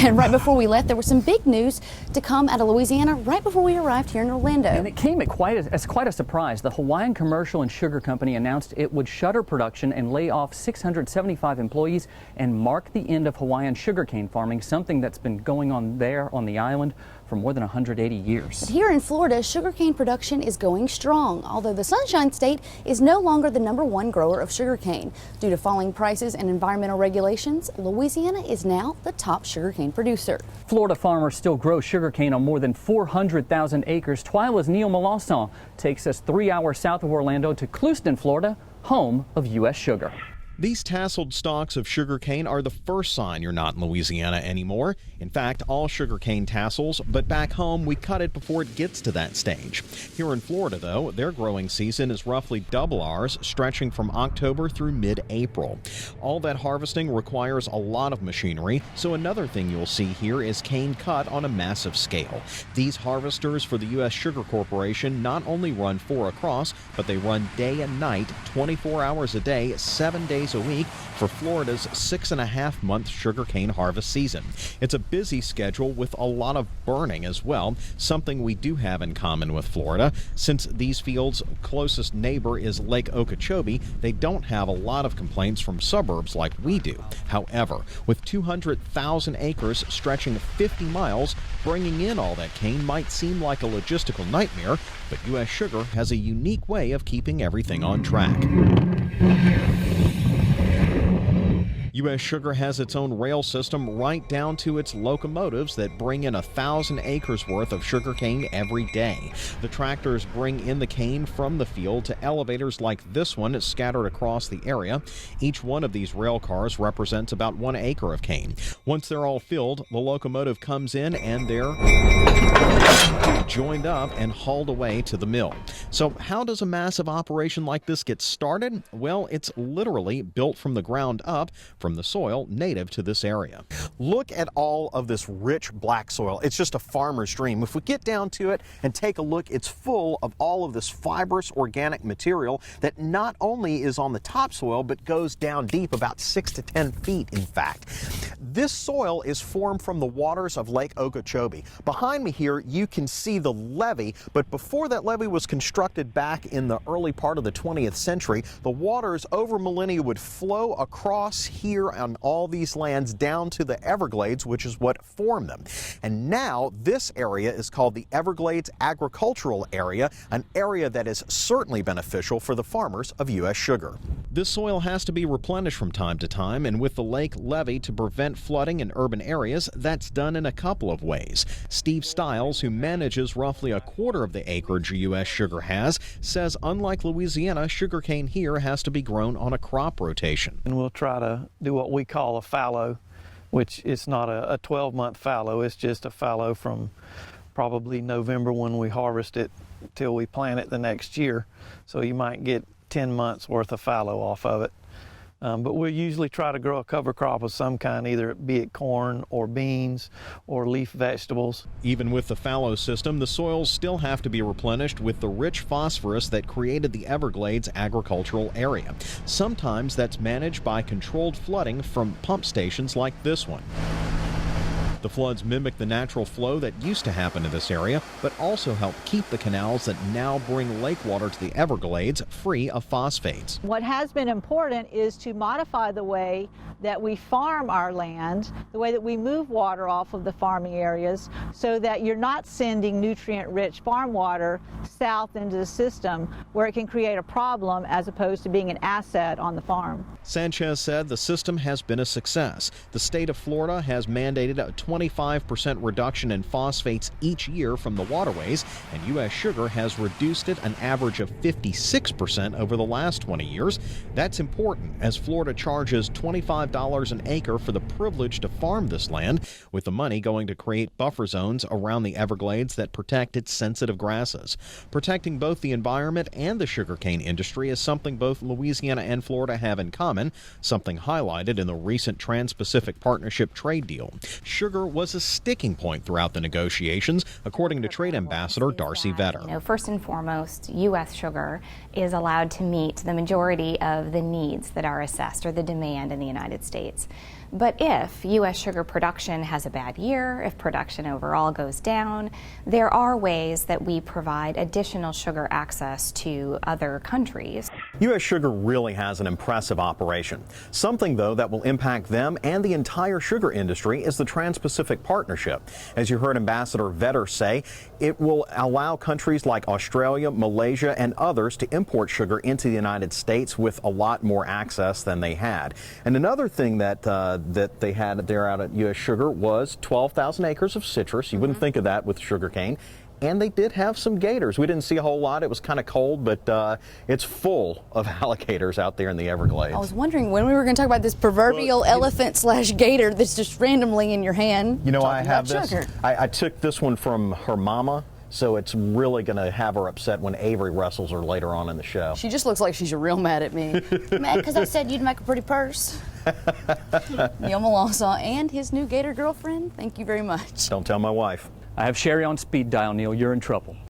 And right before we left, there was some big news to come out of Louisiana right before we arrived here in Orlando. And it came at quite a surprise. The Hawaiian Commercial and Sugar Company announced it would shutter production and lay off 675 employees and mark the end of Hawaiian sugarcane farming, something that's been going on there on the island for more than 180 years. But here in Florida, sugarcane production is going strong, although the Sunshine State is no longer the #1 grower of sugarcane. Due to falling prices and environmental regulations, Louisiana is now the top sugarcane producer. Florida farmers still grow sugarcane on more than 400,000 acres. TWILA's Neil Melancon takes us 3 hours south of Orlando to Clewiston, Florida, home of U.S. Sugar. These tasseled stalks of sugarcane are the first sign you're not in Louisiana anymore. In fact, all sugarcane tassels, but back home we cut it before it gets to that stage. Here in Florida, though, their growing season is roughly double ours, stretching from October through mid-April. All that harvesting requires a lot of machinery, so another thing you'll see here is cane cut on a massive scale. These harvesters for the U.S. Sugar Corporation not only run 4 across, but they run day and night, 24 hours a day, 7 days a week for Florida's 6.5-month sugarcane harvest season. It's a busy schedule with a lot of burning as well, something we do have in common with Florida. Since these fields' closest neighbor is Lake Okeechobee, they don't have a lot of complaints from suburbs like we do. However, with 200,000 acres stretching 50 miles, bringing in all that cane might seem like a logistical nightmare, but U.S. Sugar has a unique way of keeping everything on track. U.S. Sugar has its own rail system right down to its locomotives that bring in 1,000 acres worth of sugarcane every day. The tractors bring in the cane from the field to elevators like this one scattered across the area. Each one of these rail cars represents about 1 acre of cane. Once they're all filled, the locomotive comes in and they're joined up and hauled away to the mill. So how does a massive operation like this get started? Well, it's literally built from the ground up, from the soil native to this area. Look at all of this rich black soil. It's just a farmer's dream. If we get down to it and take a look, it's full of all of this fibrous organic material that not only is on the topsoil, but goes down deep, about 6 to 10 feet, in fact. This soil is formed from the waters of Lake Okeechobee. Behind me here, you can see the levee, but before that levee was constructed back in the early part of the 20th century, the waters over millennia would flow across here on all these lands down to the Everglades, which is what formed them. And now this area is called the Everglades Agricultural Area, an area that is certainly beneficial for the farmers of U.S. Sugar. This soil has to be replenished from time to time, and with the lake levee to prevent flooding in urban areas, that's done in a couple of ways. Steve Stiles, who manages roughly a quarter of the acreage U.S. Sugar has, says unlike Louisiana, sugarcane here has to be grown on a crop rotation. And we'll try to do what we call a fallow, which is not a 12-month fallow. It's just a fallow from probably November when we harvest it till we plant it the next year. So you might get 10 months worth of fallow off of it. But we'll usually try to grow a cover crop of some kind, either be it corn or beans or leaf vegetables. Even with the fallow system, the soils still have to be replenished with the rich phosphorus that created the Everglades Agricultural Area. Sometimes that's managed by controlled flooding from pump stations like this one. The floods mimic the natural flow that used to happen in this area, but also help keep the canals that now bring lake water to the Everglades free of phosphates. What has been important is to modify the way that we farm our land, the way that we move water off of the farming areas, so that you're not sending nutrient-rich farm water south into the system where it can create a problem as opposed to being an asset on the farm. Sanchez said the system has been a success. The state of Florida has mandated a 25% reduction in phosphates each year from the waterways, and U.S. Sugar has reduced it an average of 56% over the last 20 years. That's important, as Florida charges $25 an acre for the privilege to farm this land, with the money going to create buffer zones around the Everglades that protect its sensitive grasses. Protecting both the environment and the sugarcane industry is something both Louisiana and Florida have in common, something highlighted in the recent Trans-Pacific Partnership trade deal. Sugar was a sticking point throughout the negotiations, according to Trade Ambassador Darcy Vetter. First and foremost, U.S. Sugar is allowed to meet the majority of the needs that are assessed or the demand in the United United States. But if U.S. sugar production has a bad year, if production overall goes down, there are ways that we provide additional sugar access to other countries. U.S. Sugar really has an impressive operation. Something, though, that will impact them and the entire sugar industry is the Trans-Pacific Partnership. As you heard Ambassador Vetter say, it will allow countries like Australia, Malaysia, and others to import sugar into the United States with a lot more access than they had. And another thing that they had there out at U.S. Sugar was 12,000 acres of citrus. You wouldn't think of that with sugarcane. And they did have some gators. We didn't see a whole lot. It was kind of cold, but it's full of alligators out there in the Everglades. I was wondering when we were going to talk about this proverbial elephant/gator that's just randomly in your hand. You know, I talking have about this. sugar. I took this one from her mama, so it's really going to have her upset when Avery wrestles her later on in the show. She just looks like she's real mad at me. Mad because I said you'd make a pretty purse. Neil Melancon and his new gator girlfriend, thank you very much. Don't tell my wife. I have Sherry on speed dial, Neil. You're in trouble.